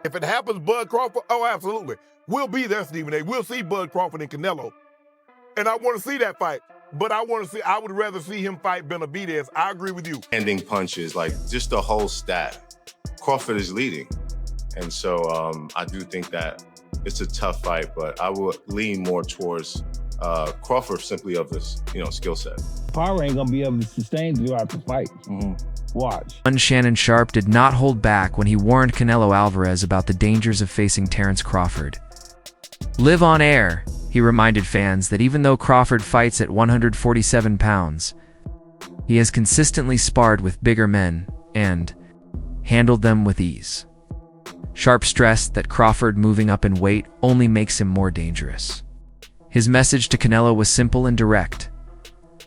If it happens, Bud Crawford, oh, absolutely. We'll be there, Stephen A. We'll see Bud Crawford and Canelo. And I want to see that fight. But I would rather see him fight Benavidez. I agree with you. Ending punches, like just the whole stat. Crawford is leading. And so I do think that it's a tough fight, but I would lean more towards Crawford simply of his, skill set. Power ain't gonna be able to sustain throughout the fight. Watch. Shannon Sharpe did not hold back when he warned Canelo Alvarez about the dangers of facing Terence Crawford. Live on air, he reminded fans that even though Crawford fights at 147 pounds, he has consistently sparred with bigger men and handled them with ease. Sharpe stressed that Crawford moving up in weight only makes him more dangerous. His message to Canelo was simple and direct.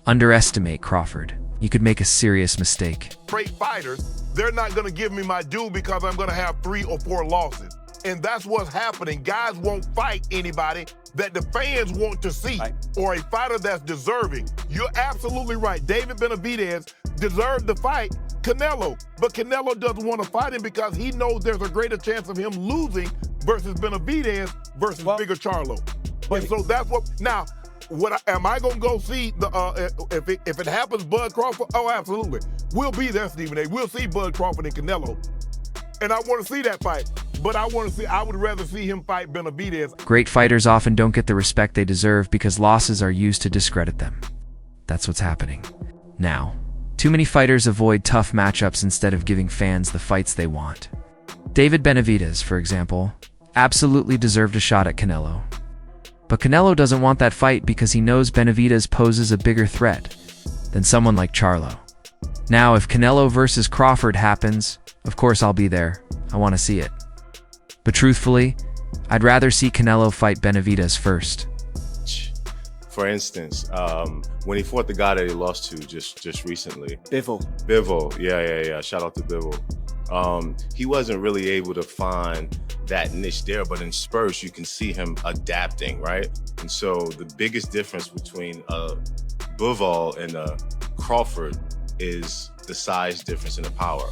Underestimate Crawford. You could make a serious mistake. Great fighters, they're not going to give me my due because I'm going to have 3 or 4 losses. And that's what's happening. Guys won't fight anybody that the fans want to see, or a fighter that's deserving. You're absolutely right. David Benavidez deserved the fight Canelo, but Canelo doesn't want to fight him because he knows there's a greater chance of him losing versus Benavidez versus Bigger Charlo. And so that's what, now, am I gonna go see the if it happens, Bud Crawford? Oh, absolutely. We'll be there, Stephen A. We'll see Bud Crawford and Canelo, and I want to see that fight. But I would rather see him fight Benavidez. Great fighters often don't get the respect they deserve because losses are used to discredit them. That's what's happening now. Too many fighters avoid tough matchups instead of giving fans the fights they want. David Benavidez, for example, absolutely deserved a shot at Canelo. But Canelo doesn't want that fight because he knows Benavidez poses a bigger threat than someone like Charlo. Now, if Canelo versus Crawford happens, of course I'll be there. I want to see it. But truthfully, I'd rather see Canelo fight Benavidez first. For instance, when he fought the guy that he lost to just recently. Bivol, yeah. Shout out to Bivol. He wasn't really able to find that niche there, but in Spurs, you can see him adapting, right? And so the biggest difference between Bivol and Crawford is the size difference in the power.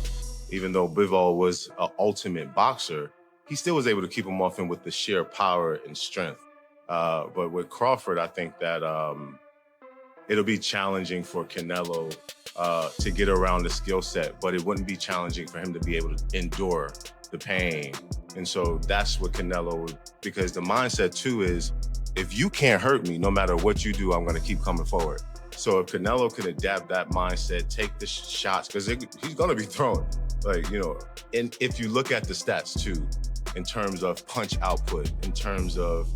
Even though Bivol was an ultimate boxer, he still was able to keep him off him with the sheer power and strength. But with Crawford, I think that it'll be challenging for Canelo to get around the skill set, but it wouldn't be challenging for him to be able to endure the pain. And so that's what Canelo, because the mindset too is, if you can't hurt me, no matter what you do, I'm gonna keep coming forward. So if Canelo can adapt that mindset, take the shots, because he's gonna be throwing, and if you look at the stats too, in terms of punch output, in terms of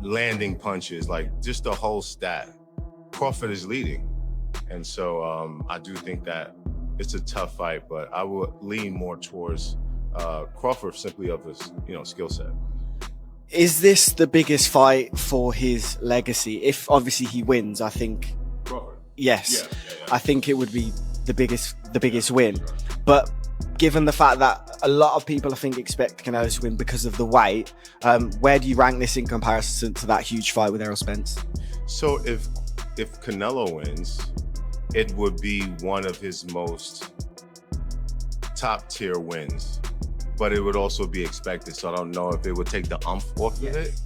landing punches, like just the whole stat, Crawford is leading. And so I do think that it's a tough fight, but I would lean more towards Crawford simply of his, skill set. Is this the biggest fight for his legacy? If obviously he wins, I think. Crawford. Yes. Yeah. I think it would be the biggest win. But given the fact that a lot of people, I think, expect Canelo to win because of the weight, where do you rank this in comparison to that huge fight with Errol Spence? So if Canelo wins, it would be one of his most top tier wins, but it would also be expected. So I don't know if it would take the umph off of it,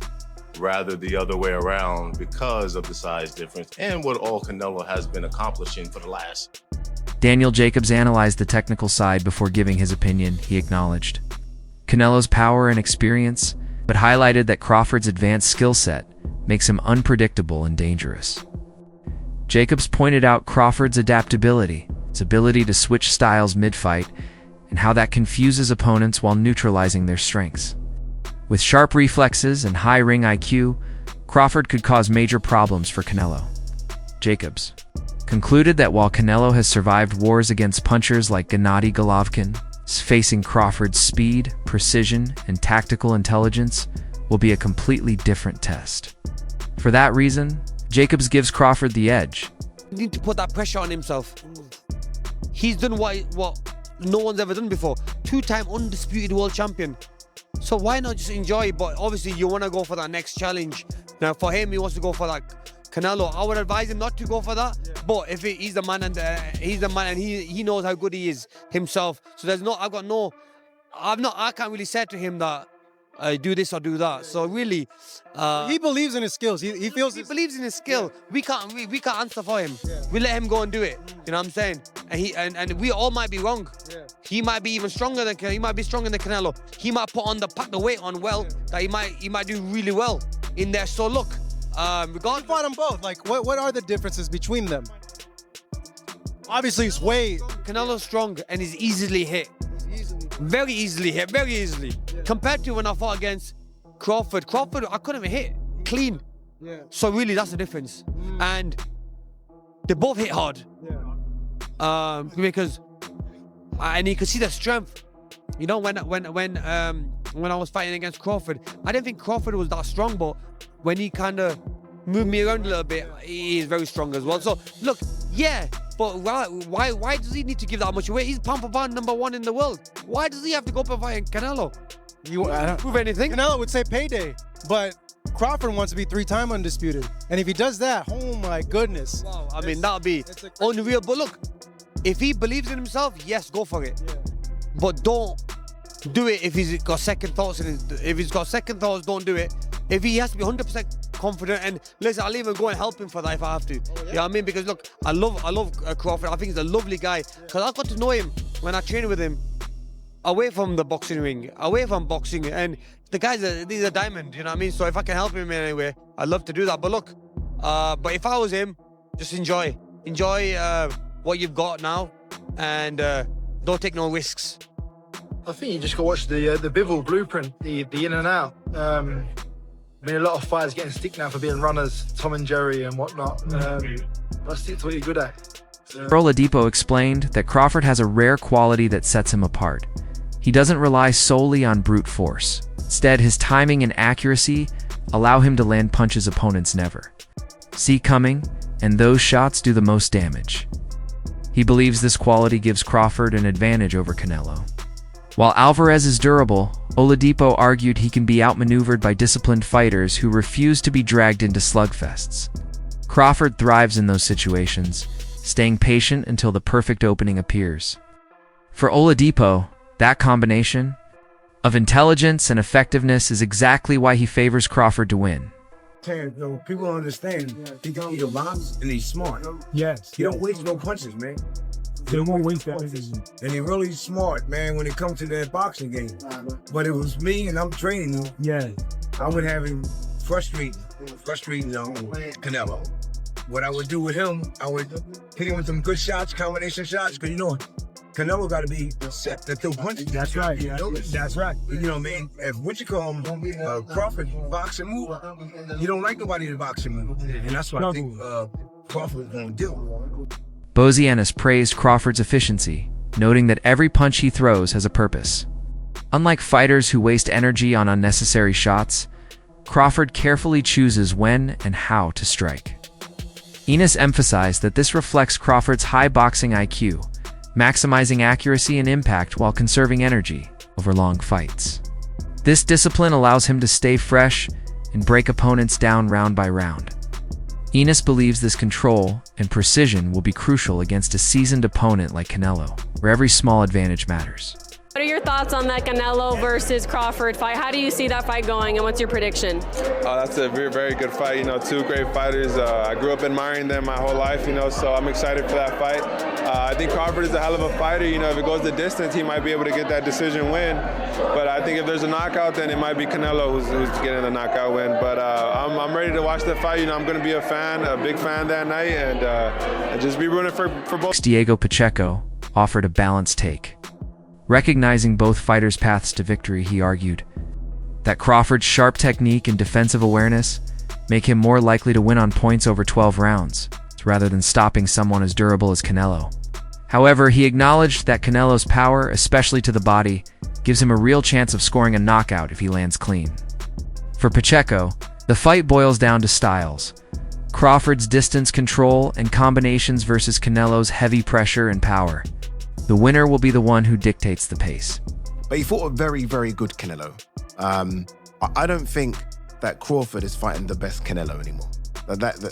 rather the other way around, because of the size difference and what all Canelo has been accomplishing for the last. Daniel Jacobs analyzed the technical side before giving his opinion. He acknowledged Canelo's power and experience, but highlighted that Crawford's advanced skill set makes him unpredictable and dangerous. Jacobs pointed out Crawford's adaptability, his ability to switch styles mid-fight, and how that confuses opponents while neutralizing their strengths. With sharp reflexes and high ring IQ, Crawford could cause major problems for Canelo. Jacobs concluded that while Canelo has survived wars against punchers like Gennady Golovkin, facing Crawford's speed, precision, and tactical intelligence will be a completely different test. For that reason, Jacobs gives Crawford the edge. You need to put that pressure on himself. He's done what no one's ever done before. 2-time undisputed world champion. So why not just enjoy it? But obviously you want to go for that next challenge. Now for him, he wants to go for that Canelo. I would advise him not to go for that. But if he's the man and he knows how good he is himself. So I've got no I can't really say to him that do this or do that. So really, he believes in his skills. He feels he believes in his skill. We can't answer for him. We let him go and do it. You know what I'm saying? And and we all might be wrong. He might be even stronger than Canelo. He might pack the weight on well. That he might do really well in there. So look, regardless, You fought them both. Like, what are the differences between them? Obviously, it's way Canelo's strong and is easily hit. Very easily hit, very easily. Compared to when I fought against Crawford, I couldn't even hit clean. So really, that's the difference. And they both hit hard. Because and you could see the strength. You know, when I was fighting against Crawford, I didn't think Crawford was that strong, but when he kind of moved me around a little bit, he is very strong as well. So look, yeah. But why does he need to give that much weight? He's pound for pound #1 in the world. Why does he have to go up and fight Canelo? I don't prove anything. Canelo would say payday, but Crawford wants to be 3-time undisputed. And if he does that, oh my goodness. Wow, I mean, that'd be unreal. But look, if he believes in himself, yes, go for it. But don't do it if he's got second thoughts. If he's got second thoughts, don't do it. If he has to be 100% confident, and listen, I'll even go and help him for that if I have to. You know what I mean? Because look, I love Crawford. I think he's a lovely guy. Because I got to know him when I trained with him, away from the boxing ring, away from boxing, and the guy's he's a diamond. You know what I mean? So if I can help him in any way, I'd love to do that. But look, but if I was him, just enjoy what you've got now, and don't take no risks. I think you just got to watch the Bivol blueprint, the in and out. I mean, a lot of fighters getting stick now for being runners, Tom and Jerry and whatnot. Let's stick to what you're good at. Oladipo explained that Crawford has a rare quality that sets him apart. He doesn't rely solely on brute force. Instead, his timing and accuracy allow him to land punches opponents never see coming, and those shots do the most damage. He believes this quality gives Crawford an advantage over Canelo. While Alvarez is durable, Oladipo argued he can be outmaneuvered by disciplined fighters who refuse to be dragged into slugfests. Crawford thrives in those situations, staying patient until the perfect opening appears. For Oladipo, that combination of intelligence and effectiveness is exactly why he favors Crawford to win. People don't understand. He's a box and he's smart. Yes. He don't waste no punches, man. They won't waste that. And he's really smart, man, when it comes to that boxing game. But it was me and I'm training him. Yeah. I would have him frustrating Canelo. What I would do with him, I would hit him with some good shots, combination shots, because you know, Canelo got to be set to throw punches. That's right. You know? That's right. You know what I mean? If what you call him, Crawford boxing move, you don't like nobody to boxing move. And that's what I think Crawford's going to do. Bozianis praised Crawford's efficiency, noting that every punch he throws has a purpose. Unlike fighters who waste energy on unnecessary shots, Crawford carefully chooses when and how to strike. Enos emphasized that this reflects Crawford's high boxing IQ, maximizing accuracy and impact while conserving energy over long fights. This discipline allows him to stay fresh and break opponents down round by round. Enos believes this control and precision will be crucial against a seasoned opponent like Canelo, where every small advantage matters. What are your thoughts on that Canelo versus Crawford fight? How do you see that fight going, and what's your prediction? That's a very, very good fight. You know, two great fighters. I grew up admiring them my whole life, you know, so I'm excited for that fight. I think Crawford is a hell of a fighter. You know, if it goes the distance, he might be able to get that decision win. But I think if there's a knockout, then it might be Canelo who's getting the knockout win. But I'm ready to watch the fight. You know, I'm going to be a fan, a big fan that night, and just be rooting for both. Diego Pacheco offered a balanced take. Recognizing both fighters' paths to victory, he argued that Crawford's sharp technique and defensive awareness make him more likely to win on points over 12 rounds, rather than stopping someone as durable as Canelo. However, he acknowledged that Canelo's power, especially to the body, gives him a real chance of scoring a knockout if he lands clean. For Pacheco, the fight boils down to styles. Crawford's distance control and combinations versus Canelo's heavy pressure and power. The winner will be the one who dictates the pace. But he fought a very, very good Canelo. I don't think that Crawford is fighting the best Canelo anymore.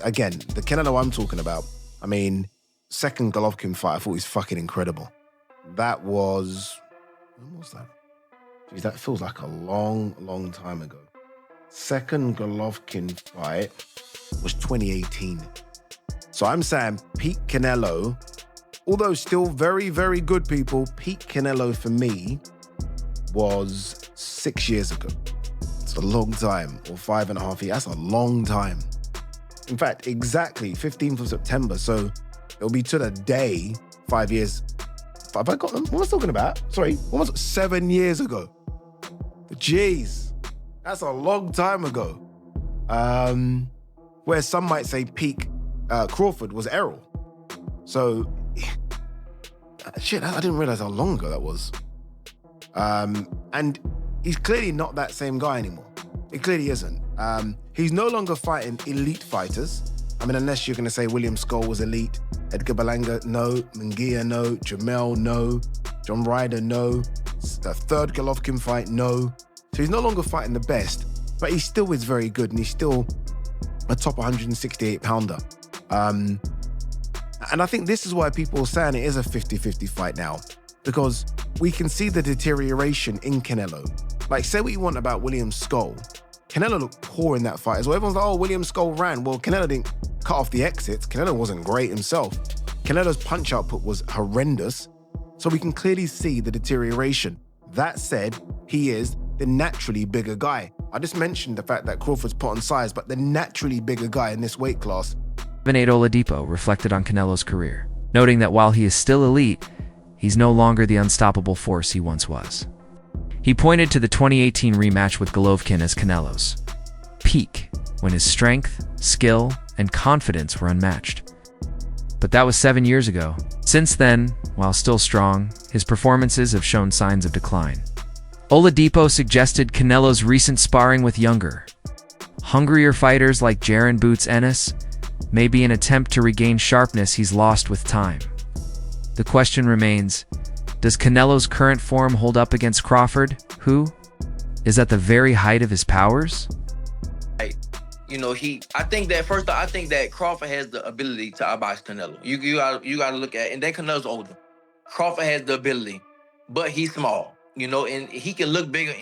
Again, the Canelo I'm talking about, I mean, second Golovkin fight, I thought was fucking incredible. That was, when was that? Geez, that feels like a long, long time ago. Second Golovkin fight was 2018. So I'm saying peak Canelo, although still very, very good people, peak Canelo for me was 6 years ago. It's a long time, or 5.5 years. That's a long time. In fact, exactly 15th of September. So it'll be to the day 5 years. Have I got them? What was I talking about? Sorry, what was it? 7 years ago. Jeez, that's a long time ago. Where some might say peak Crawford was Errol. So, shit, I didn't realize how long ago that was. And he's clearly not that same guy anymore. It clearly isn't. He's no longer fighting elite fighters. I mean, unless you're going to say William Skull was elite, Edgar Berlanga, no, Munguia, no, Jamel, no, John Ryder, no, the third Golovkin fight, no. So he's no longer fighting the best, but he still is very good, and he's still a top 168 pounder. And I think this is why people are saying it is a 50-50 fight now, because we can see the deterioration in Canelo. Like, say what you want about William Skull, Canelo looked poor in that fight as well. Everyone's like, oh, William Skull ran. Well, Canelo didn't cut off the exits. Canelo wasn't great himself. Canelo's punch output was horrendous. So we can clearly see the deterioration. That said, he is the naturally bigger guy. I just mentioned the fact that Crawford's put on size, but the naturally bigger guy in this weight class. Nate Oladipo reflected on Canelo's career, noting that while he is still elite, he's no longer the unstoppable force he once was. He pointed to the 2018 rematch with Golovkin as Canelo's peak, when his strength, skill, and confidence were unmatched. But that was 7 years ago. Since then, while still strong, his performances have shown signs of decline. Oladipo suggested Canelo's recent sparring with younger, hungrier fighters like Jaron Boots Ennis may be an attempt to regain sharpness he's lost with time. The question remains, does Canelo's current form hold up against Crawford, who is at the very height of his powers? You know, I think that Crawford has the ability to outbox Canelo. You gotta look at, and then Canelo's older. Crawford has the ability, but he's small, you know, and he can look bigger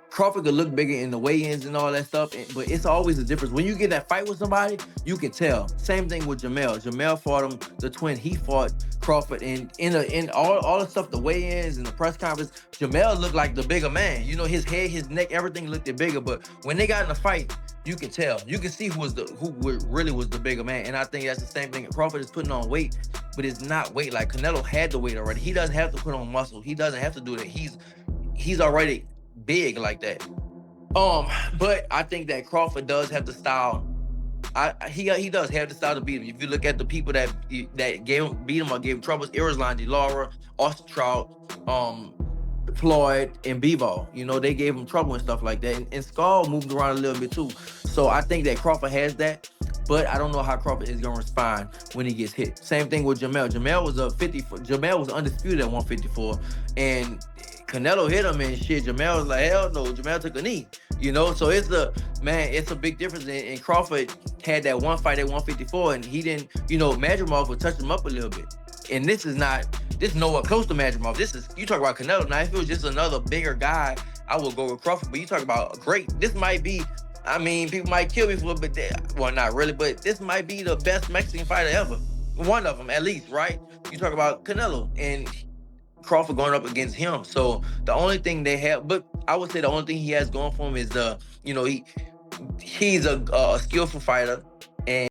Crawford could look bigger in the weigh-ins and all that stuff, but it's always a difference. When you get that fight with somebody, you can tell. Same thing with Jamel. Jamel fought him, the twin. He fought Crawford, and in all the stuff, the weigh-ins and the press conference, Jamel looked like the bigger man. You know, his head, his neck, everything looked bigger. But when they got in the fight, you can tell. You can see who really was the bigger man. And I think that's the same thing. Crawford is putting on weight, but it's not weight. Like Canelo had the weight already. He doesn't have to put on muscle. He doesn't have to do that. He's already big like that. But I think that Crawford does have the style. He does have the style to beat him. If you look at the people that beat him or gave him troubles, Irislan, DeLaura, Austin Trout, Floyd, and Bivol, you know, they gave him trouble and stuff like that. And Skull moved around a little bit too. So I think that Crawford has that, but I don't know how Crawford is gonna respond when he gets hit. Same thing with Jamel. Jamel was undisputed at 154, and Canelo hit him and shit. Jamel was like, hell no. Jamel took a knee, you know? So it's a big difference. And Crawford had that one fight at 154, and he didn't, you know, Madrimov would touch him up a little bit. And this is nowhere close to Madrimov. You talk about Canelo. Now, if it was just another bigger guy, I would go with Crawford. But you talk about this might be, I mean, people might kill me for it, but well, not really, but this might be the best Mexican fighter ever. One of them, at least, right? You talk about Canelo and Crawford going up against him. So the only thing they have, but I would say the only thing he has going for him is he's a skillful fighter.